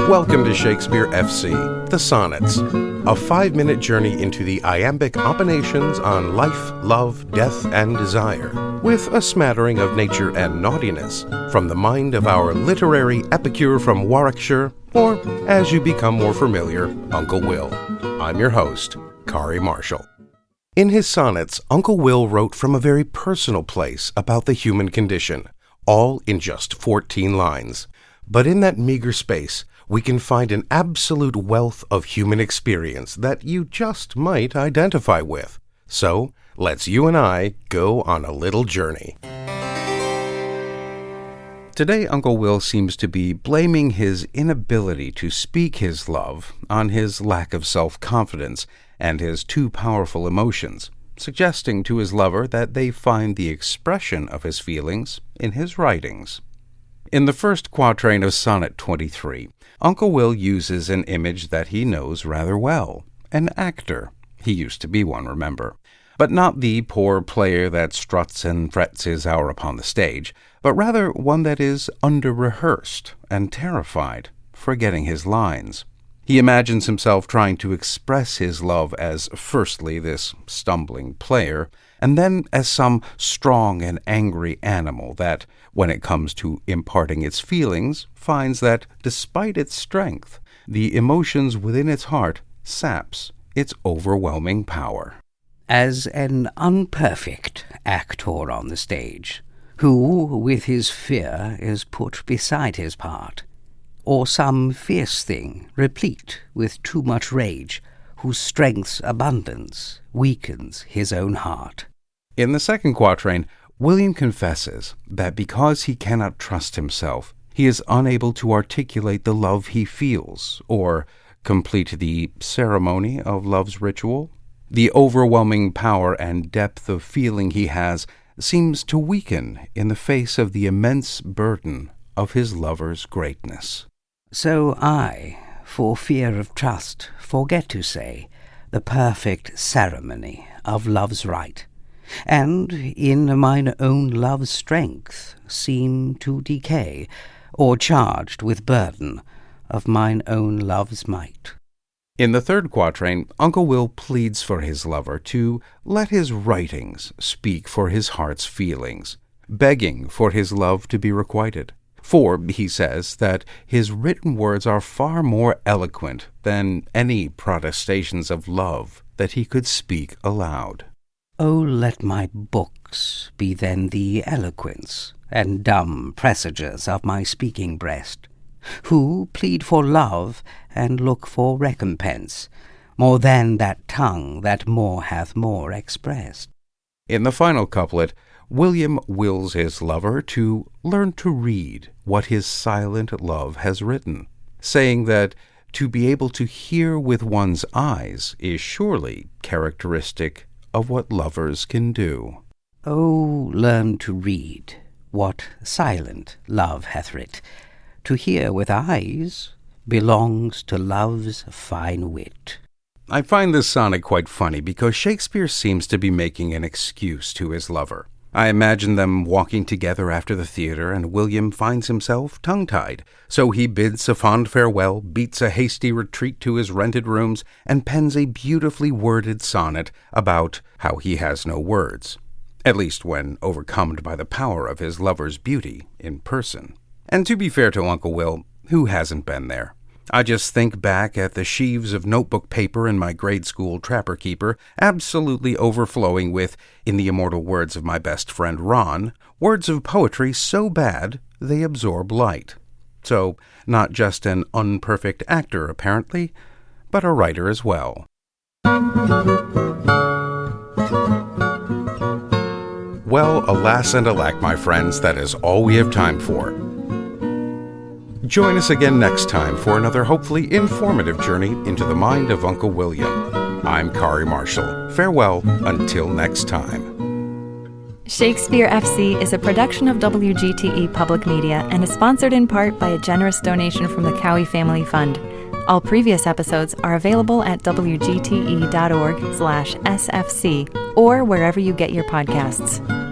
Welcome to Shakespeare FC, The Sonnets, a 5-minute journey into the iambic opinations on life, love, death, and desire, with a smattering of nature and naughtiness, from the mind of our literary epicure from Warwickshire, or, as you become more familiar, Uncle Will. I'm your host, Kari Marshall. In his sonnets, Uncle Will wrote from a very personal place about the human condition, all in just 14 lines. But in that meager space, we can find an absolute wealth of human experience that you just might identify with. So, let's you and I go on a little journey. Today, Uncle Will seems to be blaming his inability to speak his love on his lack of self-confidence and his too powerful emotions, suggesting to his lover that they find the expression of his feelings in his writings. In the first quatrain of Sonnet 23, Uncle Will uses an image that he knows rather well, an actor. He used to be one, remember. But not the poor player that struts and frets his hour upon the stage, but rather one that is under-rehearsed and terrified, forgetting his lines. He imagines himself trying to express his love as, firstly, this stumbling player, and then as some strong and angry animal that, when it comes to imparting its feelings, finds that, despite its strength, the emotions within its heart saps its overwhelming power. As an unperfect actor on the stage, who, with his fear, is put beside his part, or some fierce thing, replete with too much rage, whose strength's abundance weakens his own heart. In the second quatrain, William confesses that because he cannot trust himself, he is unable to articulate the love he feels, or complete the ceremony of love's ritual. The overwhelming power and depth of feeling he has seems to weaken in the face of the immense burden of his lover's greatness. So I, for fear of trust, forget to say the perfect ceremony of love's rite, and in mine own love's strength seem to decay, or charged with burden of mine own love's might. In the third quatrain, Uncle Will pleads for his lover to let his writings speak for his heart's feelings, begging for his love to be requited. For, he says, that his written words are far more eloquent than any protestations of love that he could speak aloud. Oh, let my books be then the eloquence and dumb presages of my speaking breast, who plead for love and look for recompense, more than that tongue that more hath more expressed. In the final couplet, William wills his lover to learn to read what his silent love has written, saying that to be able to hear with one's eyes is surely characteristic of what lovers can do. Oh, learn to read what silent love hath writ. To hear with eyes belongs to love's fine wit. I find this sonnet quite funny because Shakespeare seems to be making an excuse to his lover. I imagine them walking together after the theater, and William finds himself tongue-tied. So he bids a fond farewell, beats a hasty retreat to his rented rooms, and pens a beautifully worded sonnet about how he has no words, at least when overcome by the power of his lover's beauty in person. And to be fair to Uncle Will, who hasn't been there? I just think back at the sheaves of notebook paper in my grade school trapper keeper, absolutely overflowing with, in the immortal words of my best friend Ron, words of poetry so bad they absorb light. So, not just an unperfect actor, apparently, but a writer as well. Well, alas and alack, my friends, that is all we have time for. Join us again next time for another hopefully informative journey into the mind of Uncle William. I'm Kari Marshall. Farewell until next time. Shakespeare FC is a production of WGTE Public Media and is sponsored in part by a generous donation from the Cowie Family Fund. All previous episodes are available at wgte.org/sfc or wherever you get your podcasts.